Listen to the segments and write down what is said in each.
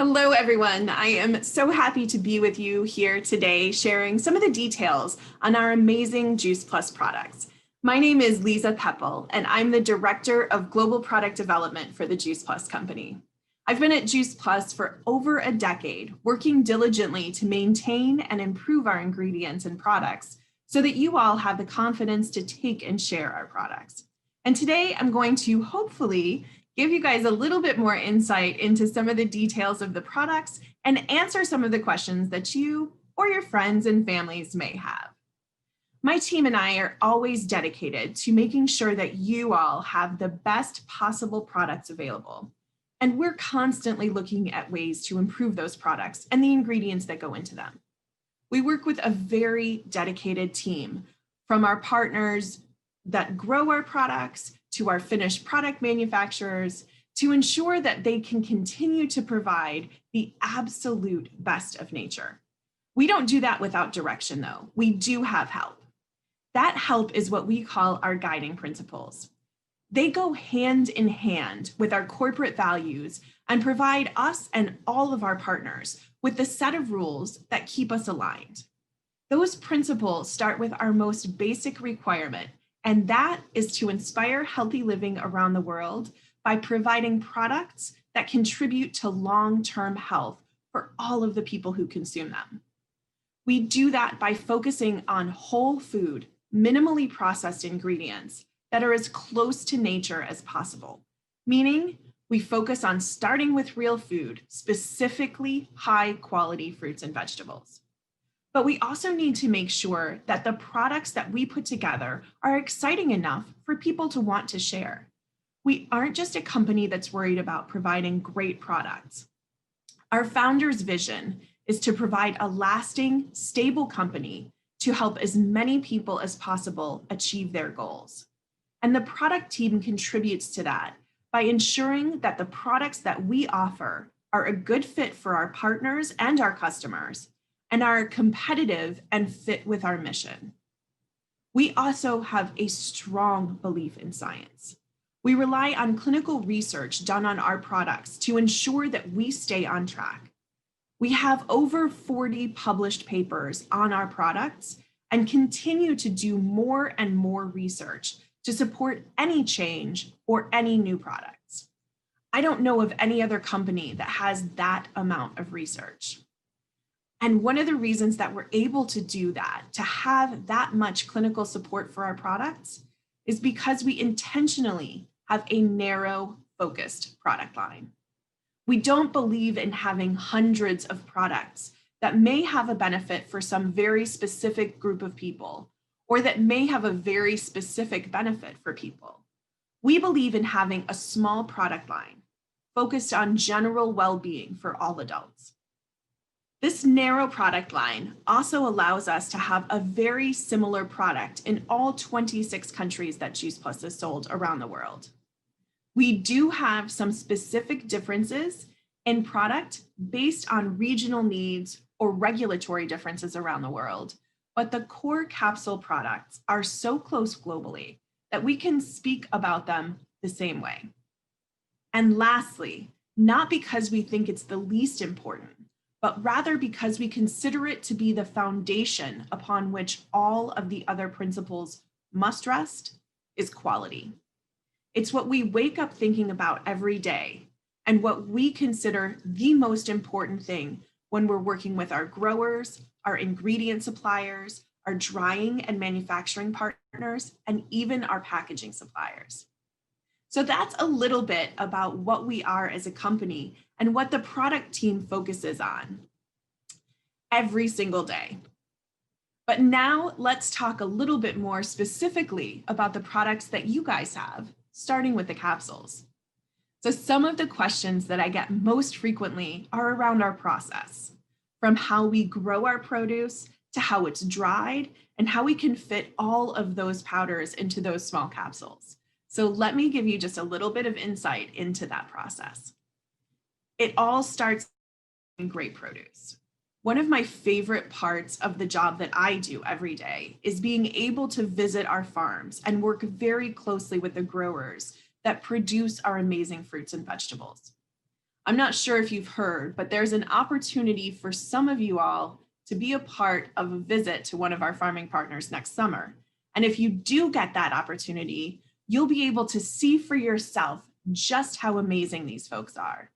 Hello, everyone. I am so happy to be with you here today, sharing some of the details on our amazing Juice Plus products. My name is Liza, and I'm the Director of Global Product Development for the Juice Plus company. I've been at Juice Plus for over a decade, working diligently to maintain and improve our ingredients and products so that you all have the confidence to take and share our products. And today I'm going to hopefully give you guys a little bit more insight into some of the details of the products and answer some of the questions that you or your friends and families may have. My team and I are always dedicated to making sure that you all have the best possible products available. And we're constantly looking at ways to improve those products and the ingredients that go into them. We work with a very dedicated team, from our partners that grow our products to our finished product manufacturers, to ensure that they can continue to provide the absolute best of nature. We don't do that without direction, though. We do have help. That help is what we call our guiding principles. They go hand in hand with our corporate values and provide us and all of our partners with the set of rules that keep us aligned. Those principles start with our most basic requirement, and that is to inspire healthy living around the world by providing products that contribute to long-term health for all of the people who consume them. We do that by focusing on whole food, minimally processed ingredients that are as close to nature as possible, meaning we focus on starting with real food, specifically high-quality fruits and vegetables. But we also need to make sure that the products that we put together are exciting enough for people to want to share. We aren't just a company that's worried about providing great products. Our founder's vision is to provide a lasting, stable company to help as many people as possible achieve their goals. And the product team contributes to that by ensuring that the products that we offer are a good fit for our partners and our customers, and are competitive and fit with our mission. We also have a strong belief in science. We rely on clinical research done on our products to ensure that we stay on track. We have over 40 published papers on our products and continue to do more and more research to support any change or any new products. I don't know of any other company that has that amount of research. And one of the reasons that we're able to do that, to have that much clinical support for our products, is because we intentionally have a narrow, focused product line. We don't believe in having hundreds of products that may have a benefit for some very specific group of people, or that may have a very specific benefit for people. We believe in having a small product line focused on general well-being for all adults. This narrow product line also allows us to have a very similar product in all 26 countries that Juice Plus is sold around the world. We do have some specific differences in product based on regional needs or regulatory differences around the world, but the core capsule products are so close globally that we can speak about them the same way. And lastly, not because we think it's the least important, but rather because we consider it to be the foundation upon which all of the other principles must rest, is quality. It's what we wake up thinking about every day, and what we consider the most important thing when we're working with our growers, our ingredient suppliers, our drying and manufacturing partners, and even our packaging suppliers. So that's a little bit about what we are as a company and what the product team focuses on every single day. But now let's talk a little bit more specifically about the products that you guys have, starting with the capsules. So some of the questions that I get most frequently are around our process, from how we grow our produce to how it's dried and how we can fit all of those powders into those small capsules. So let me give you just a little bit of insight into that process. It all starts in great produce. One of my favorite parts of the job that I do every day is being able to visit our farms and work very closely with the growers that produce our amazing fruits and vegetables. I'm not sure if you've heard, but there's an opportunity for some of you all to be a part of a visit to one of our farming partners next summer. And if you do get that opportunity, you'll be able to see for yourself just how amazing these folks are.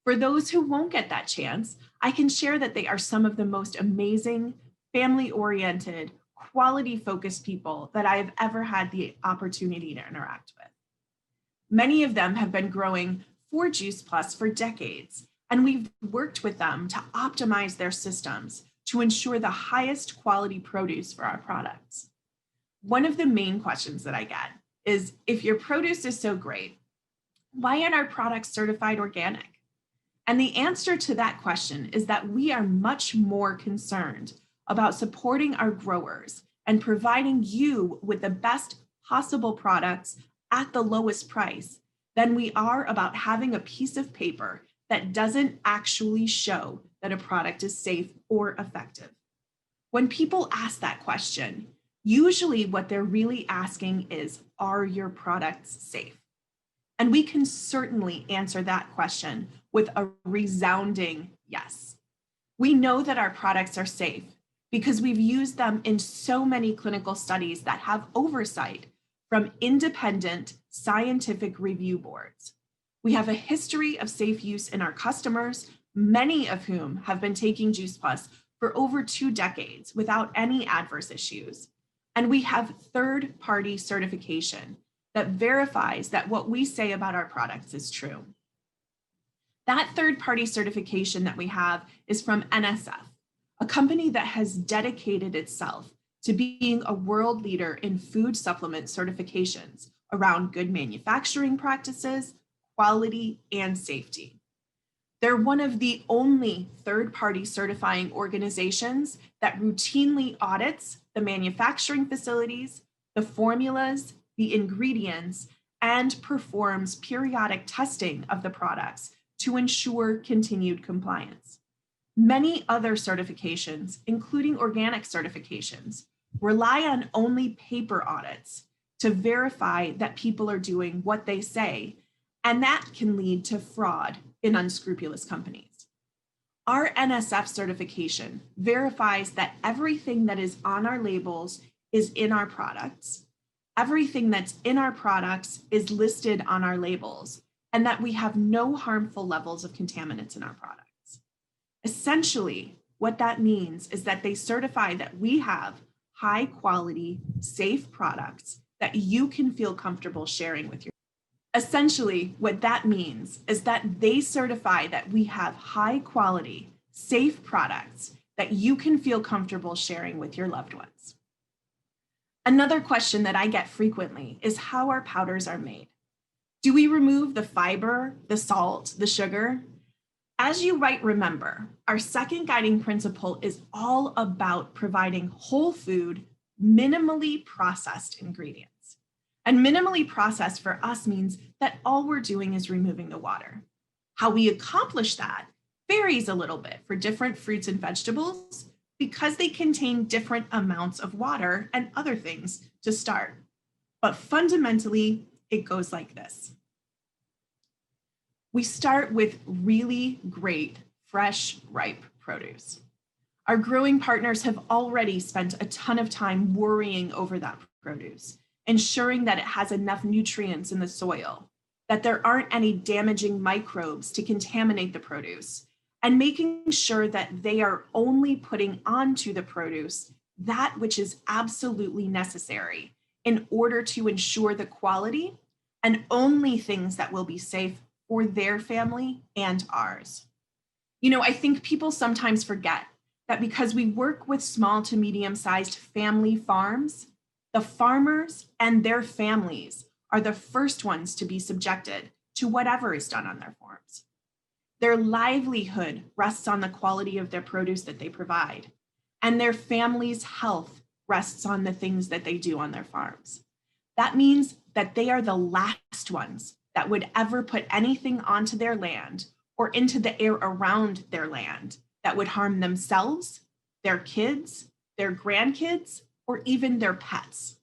For those who won't get that chance, I can share that they are some of the most amazing, family-oriented, quality-focused people that I have ever had the opportunity to interact with. Many of them have been growing for Juice Plus for decades, and we've worked with them to optimize their systems to ensure the highest quality produce for our products. One of the main questions that I get is, if your produce is so great, why aren't our products certified organic? And the answer to that question is that we are much more concerned about supporting our growers and providing you with the best possible products at the lowest price than we are about having a piece of paper that doesn't actually show that a product is safe or effective. When people ask that question, usually what they're really asking is, are your products safe? And we can certainly answer that question with a resounding yes. We know that our products are safe because we've used them in so many clinical studies that have oversight from independent scientific review boards. We have a history of safe use in our customers, many of whom have been taking Juice Plus for over 2 decades without any adverse issues. And we have third-party certification that verifies that what we say about our products is true. That third-party certification that we have is from NSF, a company that has dedicated itself to being a world leader in food supplement certifications around good manufacturing practices, quality, and safety. They're one of the only third-party certifying organizations that routinely audits the manufacturing facilities, the formulas, the ingredients, and performs periodic testing of the products to ensure continued compliance. Many other certifications, including organic certifications, rely on only paper audits to verify that people are doing what they say, and that can lead to fraud in unscrupulous companies. Our NSF certification verifies that everything that is on our labels is in our products, everything that's in our products is listed on our labels, and that we have no harmful levels of contaminants in our products. Essentially, what that means is that they certify that we have high quality, safe products that you can feel comfortable sharing with your. Essentially, what that means is that they certify that we have high quality, safe products that you can feel comfortable sharing with your loved ones. Another question that I get frequently is how our powders are made. Do we remove the fiber, the salt, the sugar? As you might remember, our second guiding principle is all about providing whole food, minimally processed ingredients. And minimally processed for us means that all we're doing is removing the water. How we accomplish that varies a little bit for different fruits and vegetables because they contain different amounts of water and other things to start. But fundamentally, it goes like this. We start with really great, fresh, ripe produce. Our growing partners have already spent a ton of time worrying over that produce, ensuring that it has enough nutrients in the soil, that there aren't any damaging microbes to contaminate the produce, and making sure that they are only putting onto the produce that which is absolutely necessary in order to ensure the quality and only things that will be safe for their family and ours. You know, I think people sometimes forget that because we work with small to medium-sized family farms, the farmers and their families are the first ones to be subjected to whatever is done on their farms. Their livelihood rests on the quality of their produce that they provide, and their family's health rests on the things that they do on their farms. That means that they are the last ones that would ever put anything onto their land or into the air around their land that would harm themselves, their kids, their grandkids, or even their pets.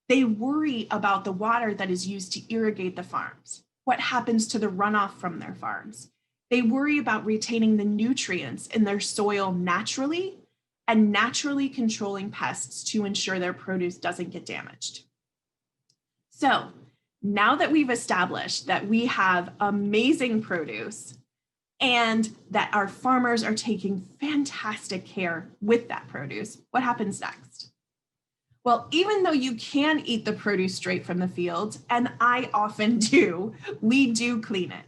They worry about the water that is used to irrigate the farms, what happens to the runoff from their farms, They worry about retaining the nutrients in their soil naturally and naturally controlling pests to ensure their produce doesn't get damaged. So now that we've established that we have amazing produce and that our farmers are taking fantastic care with that produce, what happens next? Well, even though you can eat the produce straight from the field, and I often do, we do clean it.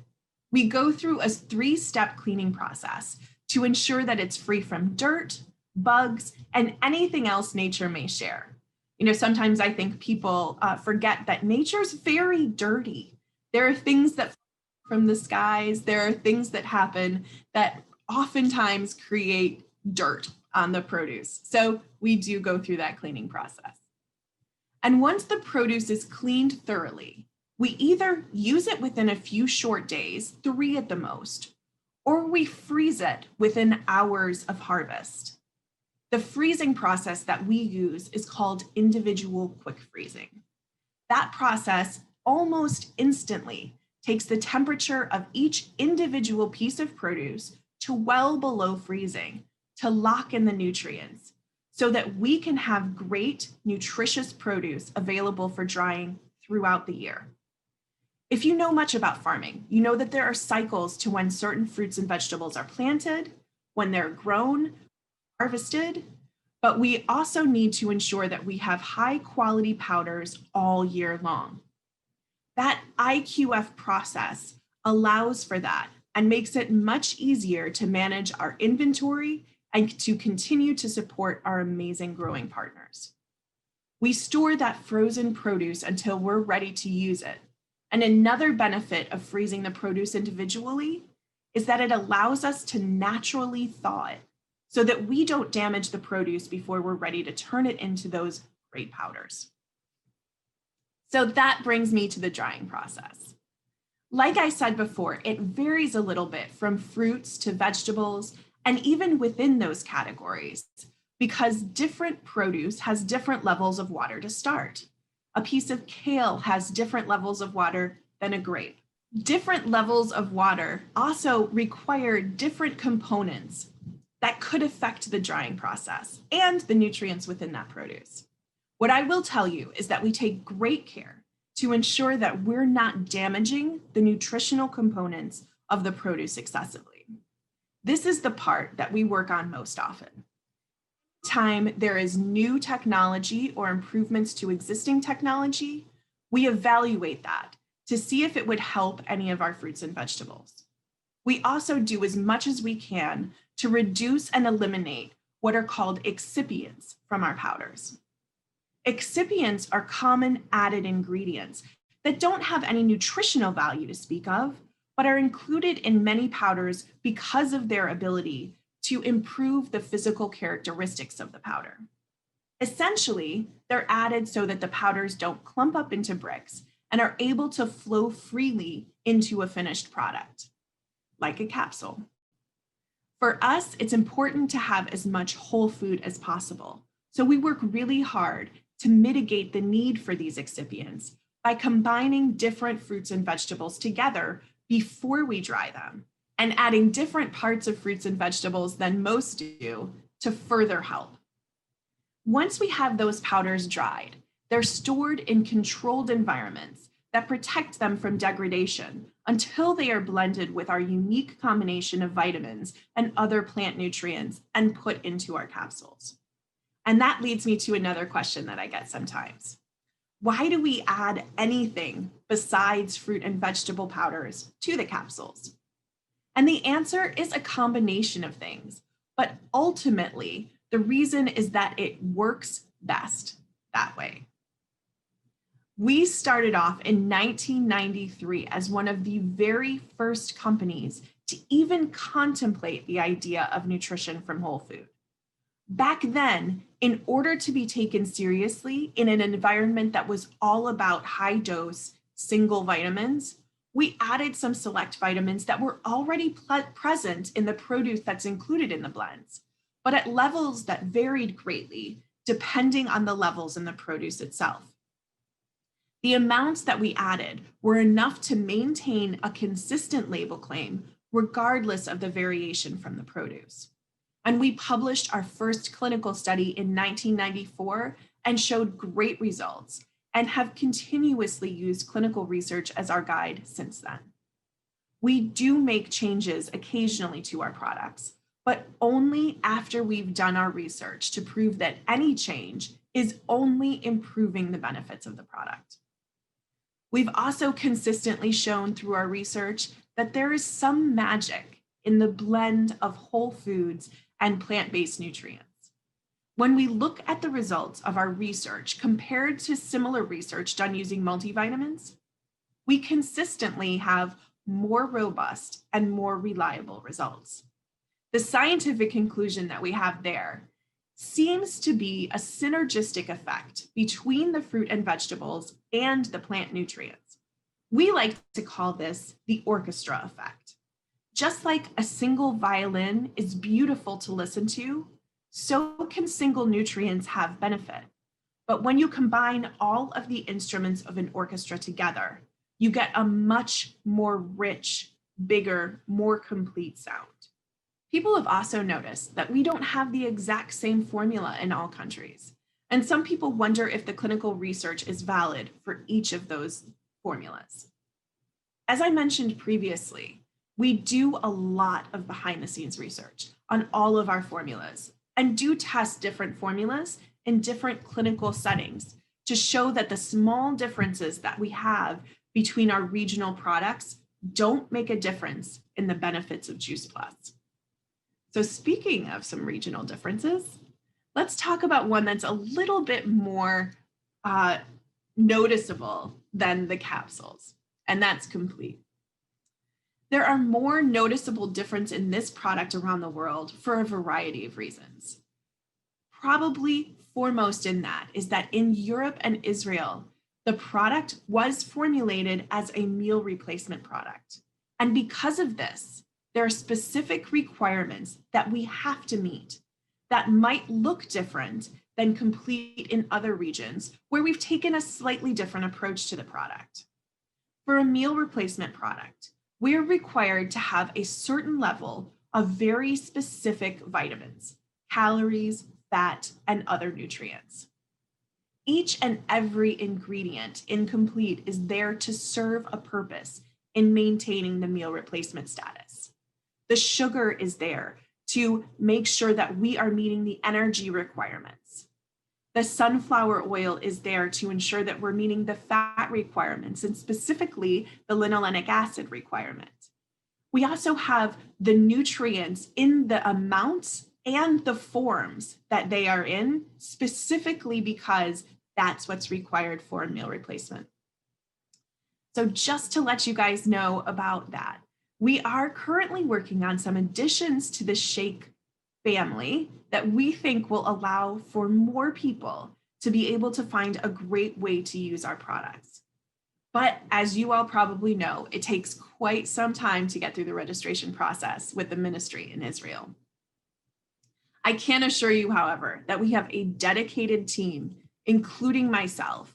We go through a 3-step cleaning process to ensure that it's free from dirt, bugs, and anything else nature may share. You know, sometimes I think people forget that nature's very dirty. There are things that fall from the skies. There are things that happen that oftentimes create dirt on the produce. So we do go through that cleaning process. And once the produce is cleaned thoroughly, we either use it within a few short days, 3 at the most, or we freeze it within hours of harvest. The freezing process that we use is called individual quick freezing. That process almost instantly takes the temperature of each individual piece of produce to well below freezing to lock in the nutrients so that we can have great, nutritious produce available for drying throughout the year. If you know much about farming, you know that there are cycles to when certain fruits and vegetables are planted, when they're grown, harvested, but we also need to ensure that we have high quality powders all year long. That IQF process allows for that and makes it much easier to manage our inventory and to continue to support our amazing growing partners. We store that frozen produce until we're ready to use it. And another benefit of freezing the produce individually is that it allows us to naturally thaw it so that we don't damage the produce before we're ready to turn it into those great powders. So that brings me to the drying process. Like I said before, it varies a little bit from fruits to vegetables, and even within those categories, because different produce has different levels of water to start. A piece of kale has different levels of water than a grape. Different levels of water also require different components that could affect the drying process and the nutrients within that produce. What I will tell you is that we take great care to ensure that we're not damaging the nutritional components of the produce excessively. This is the part that we work on most often. Anytime there is new technology or improvements to existing technology, we evaluate that to see if it would help any of our fruits and vegetables. We also do as much as we can to reduce and eliminate what are called excipients from our powders. Excipients are common added ingredients that don't have any nutritional value to speak of, but are included in many powders because of their ability to improve the physical characteristics of the powder. Essentially, they're added so that the powders don't clump up into bricks and are able to flow freely into a finished product, like a capsule. For us, it's important to have as much whole food as possible. So we work really hard to mitigate the need for these excipients by combining different fruits and vegetables together before we dry them and adding different parts of fruits and vegetables than most do to further help. Once we have those powders dried, they're stored in controlled environments that protect them from degradation until they are blended with our unique combination of vitamins and other plant nutrients and put into our capsules. And that leads me to another question that I get sometimes. Why do we add anything besides fruit and vegetable powders to the capsules? And the answer is a combination of things, but ultimately, the reason is that it works best that way. We started off in 1993 as one of the very first companies to even contemplate the idea of nutrition from whole food. Back then, in order to be taken seriously in an environment that was all about high dose single vitamins, we added some select vitamins that were already present in the produce that's included in the blends, but at levels that varied greatly depending on the levels in the produce itself. The amounts that we added were enough to maintain a consistent label claim regardless of the variation from the produce. And we published our first clinical study in 1994 and showed great results and have continuously used clinical research as our guide since then. We do make changes occasionally to our products, but only after we've done our research to prove that any change is only improving the benefits of the product. We've also consistently shown through our research that there is some magic in the blend of whole foods and plant-based nutrients. When we look at the results of our research compared to similar research done using multivitamins, we consistently have more robust and more reliable results. The scientific conclusion that we have there seems to be a synergistic effect between the fruit and vegetables and the plant nutrients. We like to call this the orchestra effect. Just like a single violin is beautiful to listen to, so can single nutrients have benefit. But when you combine all of the instruments of an orchestra together, you get a much more rich, bigger, more complete sound. People have also noticed that we don't have the exact same formula in all countries. And some people wonder if the clinical research is valid for each of those formulas. As I mentioned previously, we do a lot of behind the scenes research on all of our formulas and do test different formulas in different clinical settings to show that the small differences that we have between our regional products don't make a difference in the benefits of Juice Plus. So speaking of some regional differences, let's talk about one that's a little bit more noticeable than the capsules, and that's Complete. There are more noticeable differences in this product around the world for a variety of reasons. Probably foremost in that is that in Europe and Israel, the product was formulated as a meal replacement product. And because of this, there are specific requirements that we have to meet that might look different than Complete in other regions where we've taken a slightly different approach to the product. For a meal replacement product, we're required to have a certain level of very specific vitamins, calories, fat, and other nutrients. Each and every ingredient in Complete is there to serve a purpose in maintaining the meal replacement status. The sugar is there to make sure that we are meeting the energy requirements. The sunflower oil is there to ensure that we're meeting the fat requirements and specifically the linolenic acid requirement. We also have the nutrients in the amounts and the forms that they are in, specifically because that's what's required for a meal replacement. So just to let you guys know about that, we are currently working on some additions to the shake family that we think will allow for more people to be able to find a great way to use our products. But as you all probably know, it takes quite some time to get through the registration process with the ministry in Israel. I can assure you, however, that we have a dedicated team, including myself,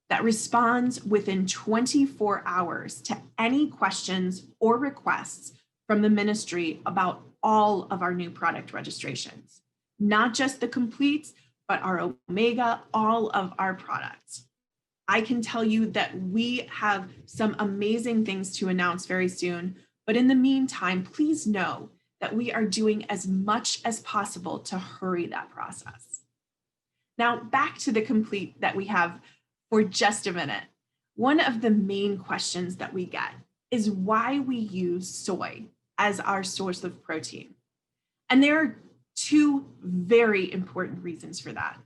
that responds within 24 hours to any questions or requests from the ministry about all of our new product registrations, not just the Completes, but our Omega, all of our products. I can tell you that we have some amazing things to announce very soon, but in the meantime, please know that we are doing as much as possible to hurry that process. Now, back to the Complete that we have for just a minute. One of the main questions that we get is why we use soy as our source of protein. And there are two very important reasons for that.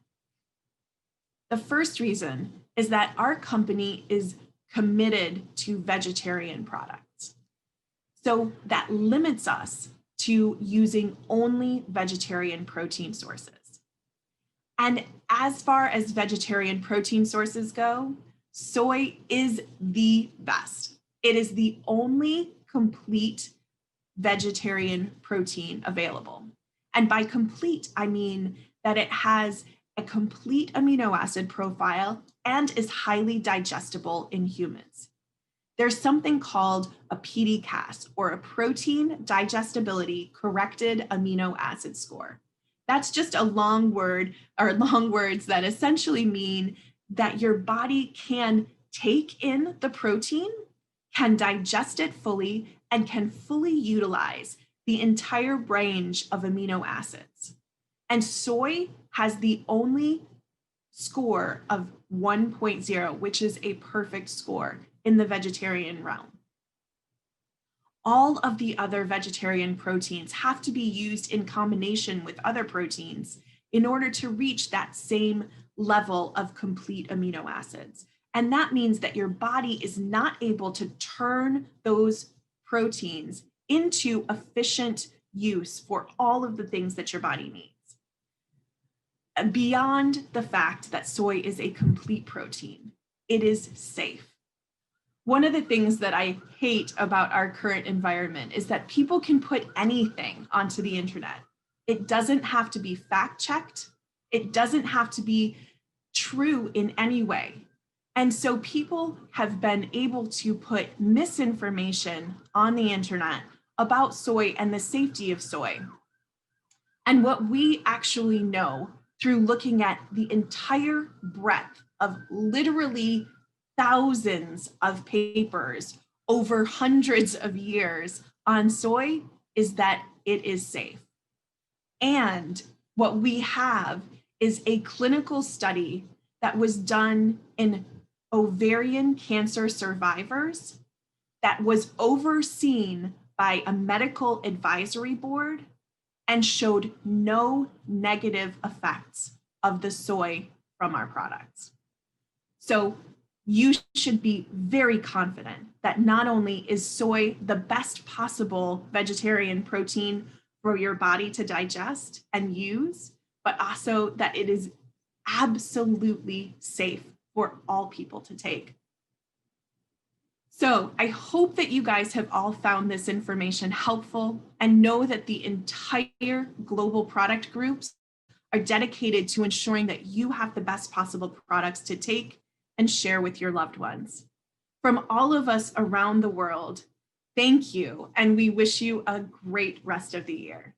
The first reason is that our company is committed to vegetarian products. So that limits us to using only vegetarian protein sources. And as far as vegetarian protein sources go, soy is the best. It is the only complete vegetarian protein available. And by complete, I mean that it has a complete amino acid profile and is highly digestible in humans. there's something called a PDCAS, or a protein digestibility corrected amino acid score. That's just a long word, or long words that essentially mean that your body can take in the protein, can digest it fully, and can fully utilize the entire range of amino acids. And soy has the only score of 1.0, which is a perfect score in the vegetarian realm. All of the other vegetarian proteins have to be used in combination with other proteins in order to reach that same level of complete amino acids. And that means that your body is not able to turn those proteins into efficient use for all of the things that your body needs. Beyond the fact that soy is a complete protein, it is safe. One of the things that I hate about our current environment is that people can put anything onto the internet. It doesn't have to be fact-checked. It doesn't have to be true in any way. And so people have been able to put misinformation on the internet about soy and the safety of soy. And what we actually know through looking at the entire breadth of literally thousands of papers over hundreds of years on soy is that it is safe. And what we have is a clinical study that was done in ovarian cancer survivors that was overseen by a medical advisory board and showed no negative effects of the soy from our products. So you should be very confident that not only is soy the best possible vegetarian protein for your body to digest and use, but also that it is absolutely safe for all people to take. So I hope that you guys have all found this information helpful and know that the entire global product groups are dedicated to ensuring that you have the best possible products to take and share with your loved ones. From all of us around the world, thank you, and we wish you a great rest of the year.